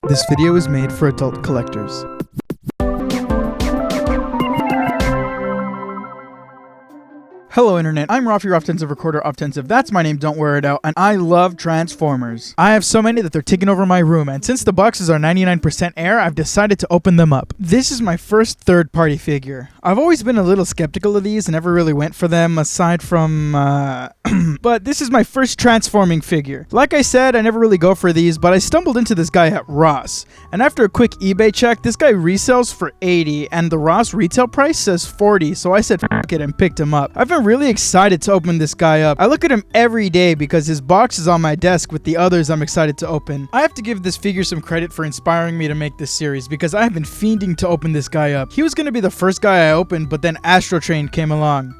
This video is made for adult collectors. Hello internet, I'm Roffy Offensive Recorder Offensive, that's my name, don't wear it out, and I love Transformers. I have so many that they're taking over my room, and since the boxes are 99% air, I've decided to open them up. This is my first third-party figure. I've always been a little skeptical of these and never really went for them aside from, but this is my first transforming figure. Like I said, I never really go for these, but I stumbled into this guy at Ross, and after a quick eBay check, this guy resells for $80, and the Ross retail price says $40, so I said fuck it and picked him up. I've been really excited to open this guy up. I look at him every day because his box is on my desk with the others I'm excited to open. I have to give this figure some credit for inspiring me to make this series because I have been fiending to open this guy up. He was going to be the first guy I opened, but then Astro Train came along.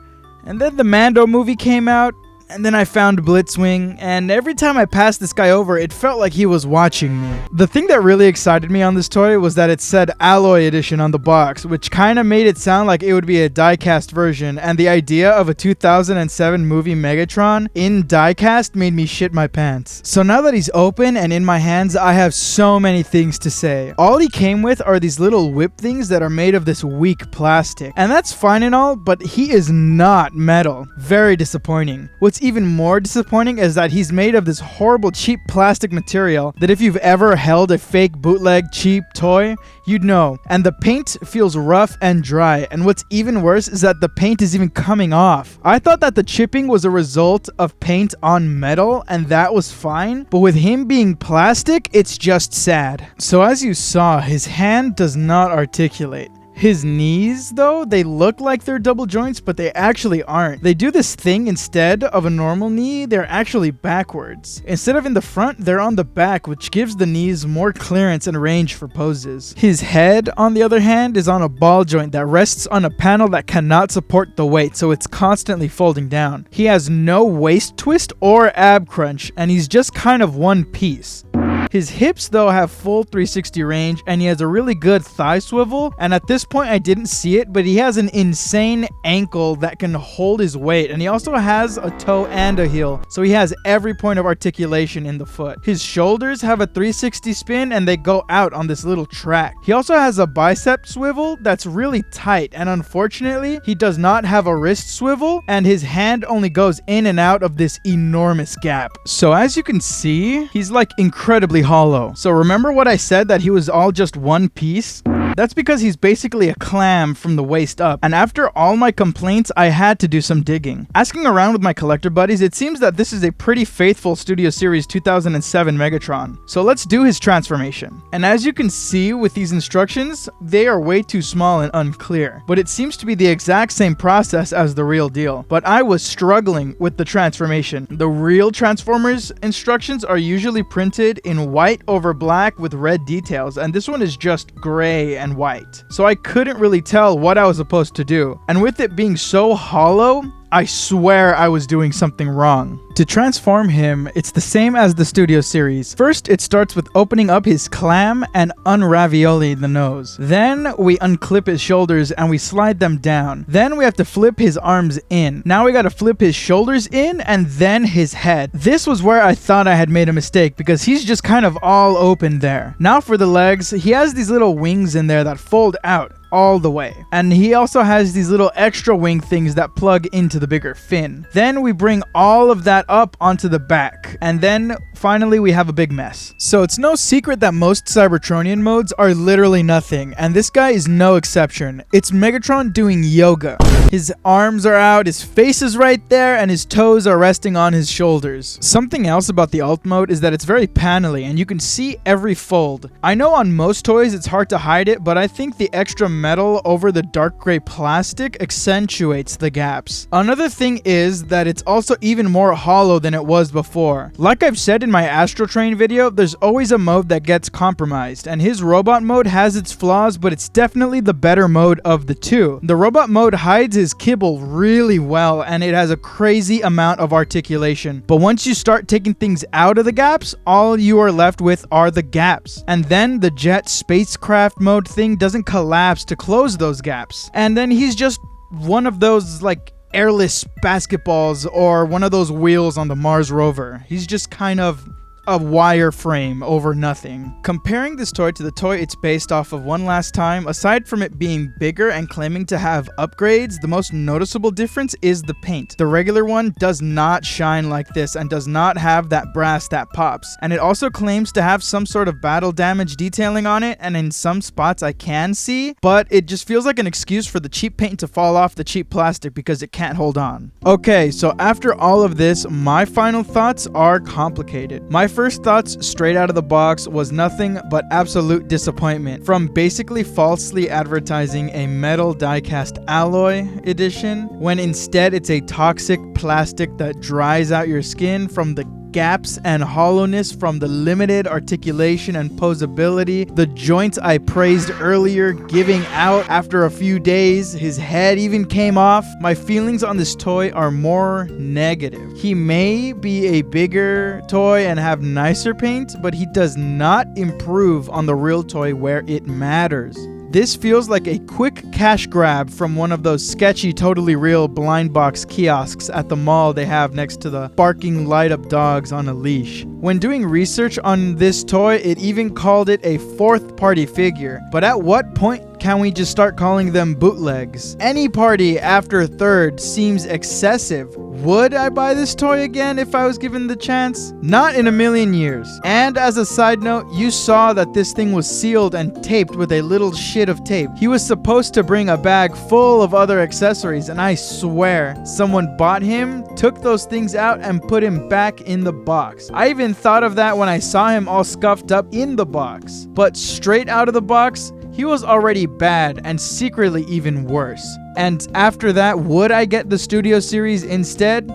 And then the Mando movie came out. And then I found Blitzwing, and every time I passed this guy over, it felt like he was watching me. The thing that really excited me on this toy was that it said Alloy Edition on the box, which kind of made it sound like it would be a die-cast version, and the idea of a 2007 movie Megatron in die-cast made me shit my pants. So now that he's open and in my hands, I have so many things to say. All he came with are these little whip things that are made of this weak plastic, and that's fine and all, but he is not metal. Very disappointing. What's even more disappointing is that he's made of this horrible cheap plastic material that if you've ever held a fake bootleg cheap toy, you'd know. And the paint feels rough and dry, and what's even worse is that the paint is even coming off. I thought that the chipping was a result of paint on metal and that was fine, but with him being plastic, it's just sad. So as you saw, his hand does not articulate. His knees, though, they look like they're double joints, but they actually aren't. They do this thing instead of a normal knee, they're actually backwards. Instead of in the front, they're on the back, which gives the knees more clearance and range for poses. His head, on the other hand, is on a ball joint that rests on a panel that cannot support the weight, so it's constantly folding down. He has no waist twist or ab crunch, and he's just kind of one piece. His hips, though, have full 360 range, and he has a really good thigh swivel, and at this point I didn't see it, but he has an insane ankle that can hold his weight, and he also has a toe and a heel, so he has every point of articulation in the foot. His shoulders have a 360 spin, and they go out on this little track. He also has a bicep swivel that's really tight, and unfortunately, he does not have a wrist swivel, and his hand only goes in and out of this enormous gap. So as you can see, he's like incredibly hollow. So remember what I said that he was all just one piece? That's because he's basically a clam from the waist up, and after all my complaints, I had to do some digging. Asking around with my collector buddies, it seems that this is a pretty faithful Studio Series 2007 Megatron. So let's do his transformation. And as you can see with these instructions, they are way too small and unclear, but it seems to be the exact same process as the real deal. But I was struggling with the transformation. The real Transformers instructions are usually printed in white over black with red details, and this one is just gray and white. So I couldn't really tell what I was supposed to do. And with it being so hollow, I swear I was doing something wrong. To transform him, it's the same as the Studio Series. First, it starts with opening up his clam and unravioli the nose. Then, we unclip his shoulders and we slide them down. Then, we have to flip his arms in. Now, we gotta flip his shoulders in and then his head. This was where I thought I had made a mistake because he's just kind of all open there. Now for the legs, he has these little wings in there that fold out all the way, and he also has these little extra wing things that plug into the bigger fin. Then we bring all of that up onto the back, and then finally we have a big mess. So it's no secret that most Cybertronian modes are literally nothing, and this guy is no exception. It's Megatron doing yoga. His arms are out, his face is right there, and his toes are resting on his shoulders. Something else about the alt mode is that it's very panely, and you can see every fold. I know on most toys it's hard to hide it, but I think the extra metal over the dark gray plastic accentuates the gaps. Another thing is that it's also even more hollow than it was before. Like I've said in my Astro Train video, there's always a mode that gets compromised, and his robot mode has its flaws, but it's definitely the better mode of the two. The robot mode hides his kibble really well, and it has a crazy amount of articulation. But once you start taking things out of the gaps, all you are left with are the gaps. And then the jet spacecraft mode thing doesn't collapse to close those gaps. And then he's just one of those like airless basketballs or one of those wheels on the Mars rover. He's just kind of a wireframe over nothing. Comparing this toy to the toy it's based off of one last time, aside from it being bigger and claiming to have upgrades, the most noticeable difference is the paint. The regular one does not shine like this and does not have that brass that pops. And it also claims to have some sort of battle damage detailing on it, and in some spots I can see, but it just feels like an excuse for the cheap paint to fall off the cheap plastic because it can't hold on. Okay, so after all of this, my final thoughts are complicated. My first thoughts straight out of the box was nothing but absolute disappointment from basically falsely advertising a metal die-cast alloy edition when instead it's a toxic plastic that dries out your skin from the gaps and hollowness from the limited articulation and posability. The joints I praised earlier giving out after a few days. His head even came off. My feelings on this toy are more negative. He may be a bigger toy and have nicer paint, but he does not improve on the real toy where it matters. This feels like a quick cash grab from one of those sketchy, totally real blind box kiosks at the mall they have next to the barking light up dogs on a leash. When doing research on this toy, it even called it a fourth party figure. But at what point can we just start calling them bootlegs? Any party after third seems excessive. Would I buy this toy again if I was given the chance? Not in a million years. And as a side note, you saw that this thing was sealed and taped with a little shit of tape. He was supposed to bring a bag full of other accessories, and I swear someone bought him, took those things out, and put him back in the box. I even thought of that when I saw him all scuffed up in the box. But straight out of the box, he was already bad and secretly even worse. And after that, would I get the Studio Series instead?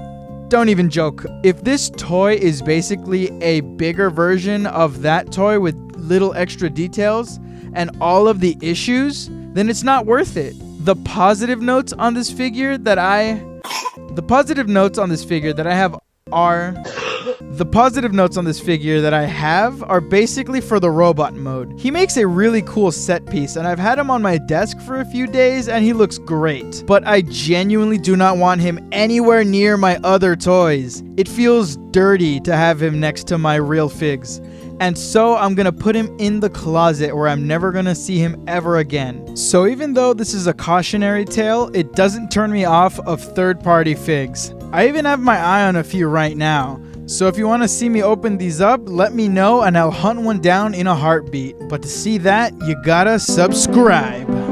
Don't even joke. If this toy is basically a bigger version of that toy with little extra details and all of the issues, then it's not worth it. The positive notes on this figure that I have are basically for the robot mode. He makes a really cool set piece, and I've had him on my desk for a few days and he looks great. But I genuinely do not want him anywhere near my other toys. It feels dirty to have him next to my real figs. And so I'm gonna put him in the closet where I'm never gonna see him ever again. So even though this is a cautionary tale, it doesn't turn me off of third-party figs. I even have my eye on a few right now. So if you want to see me open these up, let me know and I'll hunt one down in a heartbeat. But to see that, you gotta subscribe.